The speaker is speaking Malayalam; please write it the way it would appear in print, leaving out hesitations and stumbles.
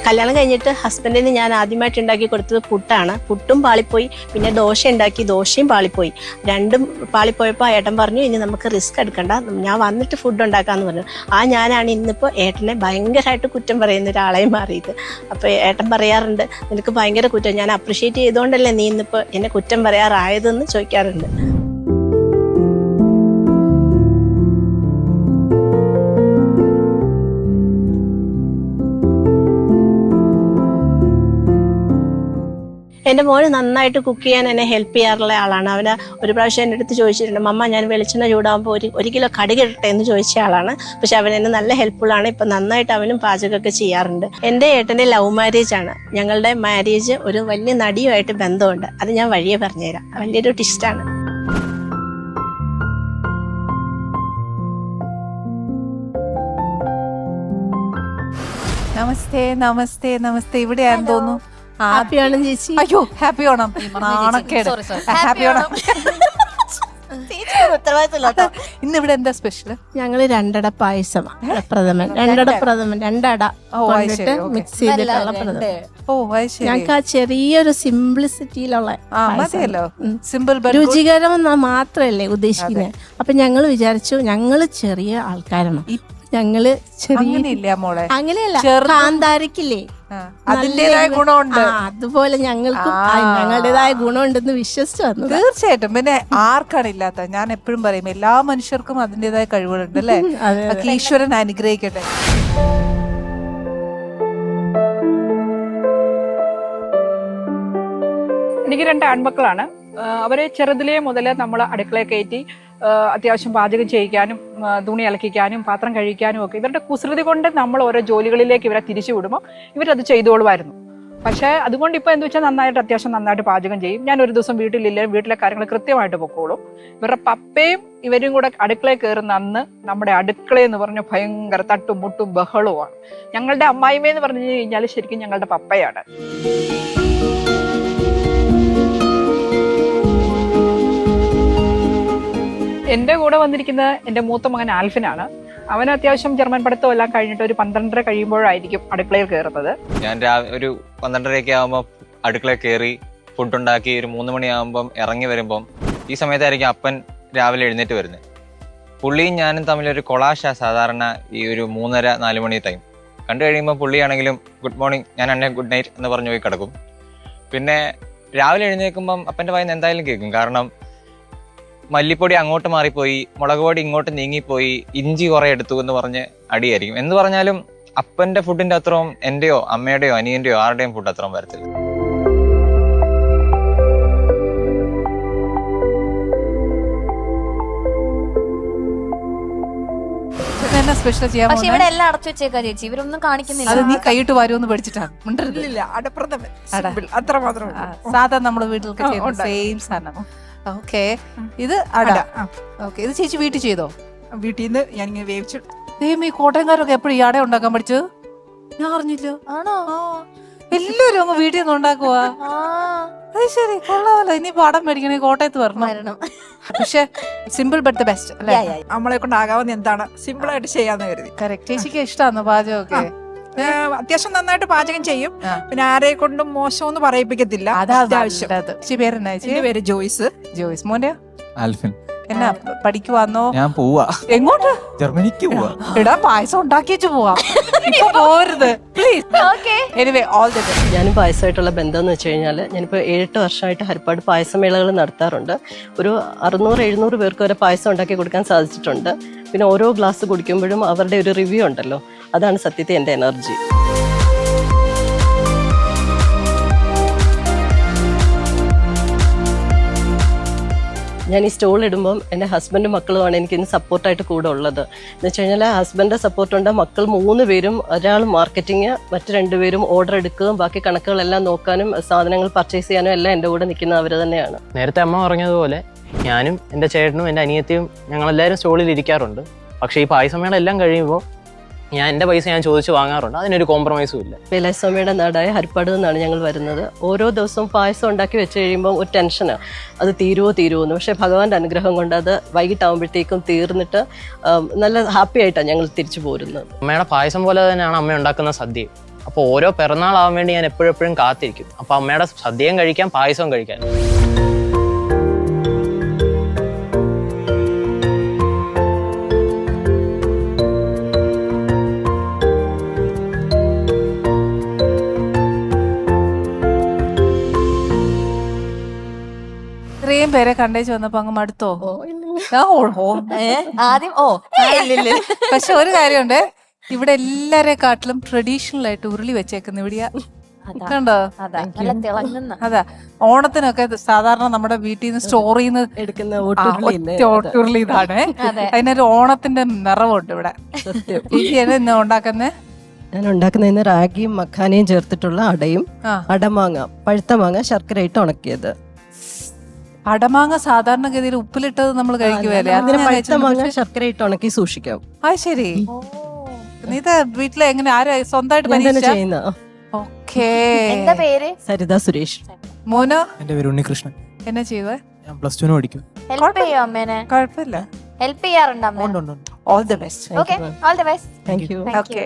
കല്യാണം കഴിഞ്ഞിട്ട് ഹസ്ബൻഡിന് ഞാൻ ആദ്യമായിട്ട് ഉണ്ടാക്കി കൊടുത്തത് പുട്ടാണ്. പുട്ടും പാളിപ്പോയി. പിന്നെ ദോശ ഉണ്ടാക്കി, ദോശയും പാളിപ്പോയി. രണ്ടും പാളിപ്പോയപ്പോൾ ഏട്ടൻ പറഞ്ഞു ഇനി നമുക്ക് റിസ്ക് എടുക്കണ്ട, ഞാൻ വന്നിട്ട് ഫുഡ് ഉണ്ടാക്കാമെന്ന് പറഞ്ഞു. ഞാനാണ് ഇന്നിപ്പോൾ ഏട്ടനെ ഭയങ്കരമായിട്ട് കുറ്റം പറയുന്ന ഒരാളായി മാറിയത്. അപ്പോൾ ഏട്ടൻ പറയാറുണ്ട്, നിനക്ക് ഭയങ്കര കുറ്റം, ഞാൻ അപ്രിഷ്യേറ്റ് ചെയ്തുകൊണ്ടല്ലേ നീ ഇന്നിപ്പോൾ എന്നെ കുറ്റം പറയാറായതെന്ന് ചോദിക്കാറുണ്ട്. എൻ്റെ മോന് നന്നായിട്ട് കുക്ക് ചെയ്യാൻ എന്നെ ഹെൽപ്പ് ചെയ്യാറുള്ള ആളാണ്. അവന് ഒരു പ്രാവശ്യം എൻ്റെ അടുത്ത് ചോദിച്ചിട്ടുണ്ട്, മമ്മ ഞാൻ വെളിച്ചെണ്ണ ചൂടാകുമ്പോൾ ഒരു കിലോ കടുക് ഇടട്ടെ എന്ന് ചോദിച്ച ആളാണ്. പക്ഷെ അവൻ എന്നെ നല്ല ഹെൽപ്ഫുള്ളാണ്. ഇപ്പം നന്നായിട്ട് അവനും പാചകമൊക്കെ ചെയ്യാറുണ്ട്. എൻ്റെ ഏട്ടൻ്റെ ലവ് മാരേജ് ആണ്. ഞങ്ങളുടെ മാരേജ് ഒരു വലിയ നടിയുമായിട്ട് ബന്ധമുണ്ട്. അത് ഞാൻ വഴിയെ പറഞ്ഞുതരാം. വലിയൊരു ട്വിസ്റ്റാണ്. നമസ്തേ നമസ്തേ നമസ്തേ. ഇവിടെയാണെന്ന് തോന്നുന്നു. ഹാപ്പി ഓണം ചേച്ചി. അയ്യോ ഹാപ്പി ഓണം. നാണക്കേട്. ഹാപ്പി ഓണം. ഇന്ന് ഇവിടെ എന്താ സ്പെഷ്യൽ? ഞങ്ങള് രണ്ടട പായസം പ്രഥമൻ, രണ്ടട മിക്സ് ചെയ്തിട്ടുള്ള പ്രഥമൻ. ഞങ്ങൾക്ക് ആ ചെറിയൊരു സിംപ്ലിസിറ്റിയിലുള്ള സിമ്പിൾ രുചികരം മാത്രല്ലേ ഉദ്ദേശിക്കുന്നത്. അപ്പൊ ഞങ്ങൾ വിചാരിച്ചു ഞങ്ങള് ചെറിയ ആൾക്കാരാണ്, ഞങ്ങള് അങ്ങനെയല്ല കാന്താരക്കില്ലേ അതിന്റേതായ ഗുണമുണ്ട്. അതുപോലെ ഞങ്ങൾക്കും ഞങ്ങളുടേതായ ഗുണമുണ്ടെന്ന് വിശ്വസിച്ചു വന്നു. തീർച്ചയായിട്ടും. പിന്നെ ആർക്കാണ് ഇല്ലാത്ത? ഞാൻ എപ്പോഴും പറയും എല്ലാ മനുഷ്യർക്കും അതിന്റേതായ കഴിവുകളുണ്ട് അല്ലേ? ഈശ്വരൻ അനുഗ്രഹിക്കട്ടെ. എനിക്ക് 2 ആൺമക്കളാണ്. അവരെ ചെറുതിലേ മുതൽ നമ്മൾ അടുക്കളയെ കയറ്റി അത്യാവശ്യം പാചകം ചെയ്യിക്കാനും തുണി അലക്കിക്കാനും പാത്രം കഴിക്കാനും ഒക്കെ ഇവരുടെ കുസൃതി കൊണ്ട് നമ്മൾ ഓരോ ജോലികളിലേക്ക് ഇവരെ തിരിച്ചു വിടുമ്പോൾ ഇവരത് ചെയ്തോളുമായിരുന്നു. പക്ഷേ അതുകൊണ്ട് ഇപ്പോൾ എന്താ വെച്ചാൽ അത്യാവശ്യം നന്നായിട്ട് പാചകം ചെയ്യും. ഞാൻ ഒരു ദിവസം വീട്ടിലില്ലെങ്കിൽ വീട്ടിലെ കാര്യങ്ങൾ കൃത്യമായിട്ട് പൊക്കോളും. ഇവരുടെ പപ്പയും ഇവരും കൂടെ അടുക്കളയിൽ കയറുന്ന അന്ന് നമ്മുടെ അടുക്കളയെന്ന് പറഞ്ഞ ഭയങ്കര തട്ടും മുട്ടും ബഹളവുമാണ്. ഞങ്ങളുടെ അമ്മായിമ്മയെന്ന് പറഞ്ഞു കഴിഞ്ഞാൽ ശരിക്കും ഞങ്ങളുടെ പപ്പയാണ്. എൻ്റെ കൂടെ വന്നിരിക്കുന്നത് എൻ്റെ മൂത്ത മകൻ ആൽഫിനാണ്. അവൻ അത്യാവശ്യം ജർമ്മൻ പഠിത്തം എല്ലാം കഴിഞ്ഞിട്ട് ഒരു 12:30 കഴിയുമ്പോഴായിരിക്കും അടുക്കളയിൽ കയറുന്നത്. ഞാൻ ഒരു 12:30 ആകുമ്പോൾ അടുക്കളയിൽ കയറി ഫുഡുണ്ടാക്കി ഒരു 3 മണിയാകുമ്പം ഇറങ്ങി വരുമ്പം ഈ സമയത്തായിരിക്കും അപ്പൻ രാവിലെ എഴുന്നേറ്റ് വരുന്നത്. പുള്ളിയും ഞാനും തമ്മിലൊരു കൊളാഷാ സാധാരണ ഈ ഒരു 3:30-4 മണി ടൈം. കണ്ടു കഴിയുമ്പോൾ പുള്ളിയാണെങ്കിലും ഗുഡ് മോർണിംഗ്, ഞാൻ അന്നെ ഗുഡ് നൈറ്റ് എന്ന് പറഞ്ഞു പോയി കിടക്കും. പിന്നെ രാവിലെ എഴുന്നേൽക്കുമ്പം അപ്പൻ്റെ വായിന്ന് എന്തായാലും കേൾക്കും. കാരണം മല്ലിപ്പൊടി അങ്ങോട്ട് മാറിപ്പോയി, മുളക് പൊടി ഇങ്ങോട്ട് നീങ്ങിപ്പോയി, ഇഞ്ചി കുറെ എടുത്തു എന്ന് പറഞ്ഞ് അടിയായിരിക്കും. എന്ന് പറഞ്ഞാലും അപ്പന്റെ ഫുഡിന്റെ അത്രയും എന്റെയോ അമ്മയുടെയോ അനിയന്റെയോ ആരുടെയും ഫുഡ് അത്രയും വരത്തില്ല. പക്ഷെ ഇവിടെ എല്ലാം അടച്ചു വെച്ചേക്കാ ചേച്ചി, ഇവരൊന്നും കാണിക്കുന്നില്ല. അത് നീ കൈയിട്ട് വരുമെന്ന് പഠിച്ചിട്ടാണ്. സാധാരണ നമ്മള് വീട്ടിലൊക്കെ ചെയ്യുന്ന സെയിം സാധനം. ഓക്കെ, ഇത് അട. ഓക്കെ, ഇത് ചേച്ചി വീട്ടിൽ ചെയ്തോ? വീട്ടിൽ നിന്ന് ഞാനിങ്ങനെ വേവിച്ചു. ഈ കോട്ടയംകാരൊക്കെ എപ്പോഴും ഈ അട ഉണ്ടാക്കാൻ പഠിച്ചത്? ഞാൻ അറിഞ്ഞില്ല. ആണോ? എല്ലാരും അങ്ങ് വീട്ടിൽ നിന്ന് ഉണ്ടാക്കുവാ. അത് ശരി, കൊള്ളാമല്ലോ. ഇനി പാടം മേടിക്കണേ കോട്ടയത്ത് വരണം. പക്ഷെ സിമ്പിൾ ബട്ട് ദ ബെസ്റ്റ് അല്ലേ? നമ്മളെ കൊണ്ടാകാവുന്ന എന്താണ് സിമ്പിൾ ആയിട്ട് ചെയ്യാന്ന് കരുതി. കറക്റ്റ്. ചേച്ചിക്ക് ഇഷ്ടമാണോ പാചകമൊക്കെ? അത്യാവശ്യം നന്നായിട്ട് പാചകം ചെയ്യും. പിന്നെ ആരെ കൊണ്ടും മോശമൊന്നും പറയിപ്പിക്കത്തില്ല. പേരെന്നാ? പേര് ജോയ്സ്. ജോയ്സ്. മോന്റെ ആൽഫിൻ. എന്നാ പഠിക്കുവാന്നോ? ഞാൻ പോവാ. എങ്ങോട്ട്? ജർമ്മനിക്ക് പോവാ. എടാ പായസം ഉണ്ടാക്കിയേച്ച് പോവാം, പോരുത് please. Anyway all the best. ഞാനും പായസമായിട്ടുള്ള ബന്ധം എന്ന് വെച്ച് കഴിഞ്ഞാൽ ഞാനിപ്പോൾ 7-8 വർഷമായിട്ട് ഹരിപ്പാട് പായസമേളകൾ നടത്താറുണ്ട്. ഒരു 600-700 പേർക്ക് വരെ പായസം ഉണ്ടാക്കി കൊടുക്കാൻ സാധിച്ചിട്ടുണ്ട്. പിന്നെ ഓരോ ഗ്ലാസ് കുടിക്കുമ്പോഴും അവരുടെ ഒരു റിവ്യൂ ഉണ്ടല്ലോ, അതാണ് സത്യത്തിൽ എൻ്റെ എനർജി. ഞാൻ ഈ സ്റ്റോൾ ഇടുമ്പം എൻ്റെ ഹസ്ബൻഡും മക്കളുമാണ് എനിക്കിന്ന് സപ്പോർട്ടായിട്ട് കൂടെ ഉള്ളത്. എന്ന് വെച്ച് കഴിഞ്ഞാൽ ഹസ്ബൻഡിൻ്റെ സപ്പോർട്ടുണ്ട്. മക്കൾ 3 പേരും, ഒരാൾ മാർക്കറ്റിങ്, മറ്റു 2 പേരും ഓർഡർ എടുക്കുകയും ബാക്കി കണക്കുകളെല്ലാം നോക്കാനും സാധനങ്ങൾ പർച്ചേസ് ചെയ്യാനും എല്ലാം എൻ്റെ കൂടെ നിൽക്കുന്ന അവർ തന്നെയാണ്. നേരത്തെ അമ്മ പറഞ്ഞതുപോലെ ഞാനും എൻ്റെ ചേട്ടനും എൻ്റെ അനിയത്തിയും ഞങ്ങളെല്ലാവരും സ്റ്റോളിൽ ഇരിക്കാറുണ്ട്. പക്ഷേ ഈ പായസമേള എല്ലാം കഴിയുമ്പോൾ എൻ്റെ പൈസ ഞാൻ ചോദിച്ച് വാങ്ങാറുണ്ട്. അതിനൊരു കോംപ്രമൈസും ഇല്ല. വേലാസ്വാമിയുടെ നാടായ ഹരിപ്പാട് നിന്നാണ് ഞങ്ങൾ വരുന്നത്. ഓരോ ദിവസവും പായസം ഉണ്ടാക്കി വെച്ച് കഴിയുമ്പോൾ ഒരു ടെൻഷനാണ്, അത് തീരുമോ എന്ന്. പക്ഷേ ഭഗവാന്റെ അനുഗ്രഹം കൊണ്ട് അത് വൈകിട്ടാകുമ്പോഴത്തേക്കും തീർന്നിട്ട് നല്ല ഹാപ്പി ആയിട്ടാണ് ഞങ്ങൾ തിരിച്ചു പോരുന്നത്. അമ്മയുടെ പായസം പോലെ തന്നെയാണ് അമ്മ ഉണ്ടാക്കുന്ന സദ്യ. അപ്പോൾ ഓരോ പിറന്നാളാവാൻ വേണ്ടി ഞാൻ എപ്പോഴും കാത്തിരിക്കും. അപ്പോൾ അമ്മയുടെ സദ്യയും കഴിക്കാം, പായസവും കഴിക്കാം. ഇത്രയും പേരെ കണ്ടേച്ച് വന്നപ്പോ അങ്ങ് മടുത്തോ? ആദ്യം പക്ഷെ ഒരു കാര്യമുണ്ട്, ഇവിടെ എല്ലാരെക്കാട്ടിലും ട്രഡീഷണൽ ആയിട്ട് ഉരുളി വെച്ചേക്കുന്ന ഇവിടെയാ. കണ്ടോ? അതാ നല്ല തിളങ്ങുന്ന. അതാ ഓണത്തിനൊക്കെ സാധാരണ നമ്മുടെ വീട്ടിൽ നിന്ന് സ്റ്റോറിൽ നിന്ന് എടുക്കുന്ന ഒട്ടുരുളി ഇതാണ്. അതിനൊരു ഓണത്തിന്റെ നിറവുണ്ട് ഇവിടെ. ഇന്ന് ഉണ്ടാക്കുന്നേ ഞാൻ ഉണ്ടാക്കുന്നതിന് റാഗിയും മഖാനയും ചേർത്തിട്ടുള്ള അടയും, അടമാങ്ങ, പഴുത്ത മാങ്ങ ശർക്കര ഇട്ട് ഉണക്കിയത്. അടമാങ്ങ സാധാരണഗതിയിൽ ഉപ്പിലിട്ടത് നമ്മൾ കഴിക്കുവല്ലേ? അതിന് പഴുത്ത മാങ്ങ ശർക്കര ഇട്ട് ഉണക്കി സൂക്ഷിക്കാം. ആ ശരി. ഇത് വീട്ടിലെ എങ്ങനെ ആരും സ്വന്തമായിട്ട് ചെയ്യുന്ന? എന്താ പേര്? സരിത സുരേഷ്. മോനോ? എന്റെ പേര് ഉണ്ണികൃഷ്ണൻ. എന്നാ ചെയ്തേ? ഞാൻ +2 പഠിക്കും. ഹെൽപ്പ് ചെയ്യോ അമ്മേനെ? കുഴപ്പമില്ല. ഹെൽപ്പ് ചെയ്യാറുണ്ട് അമ്മ? All the best. Okay, all the best. Thank you. Okay.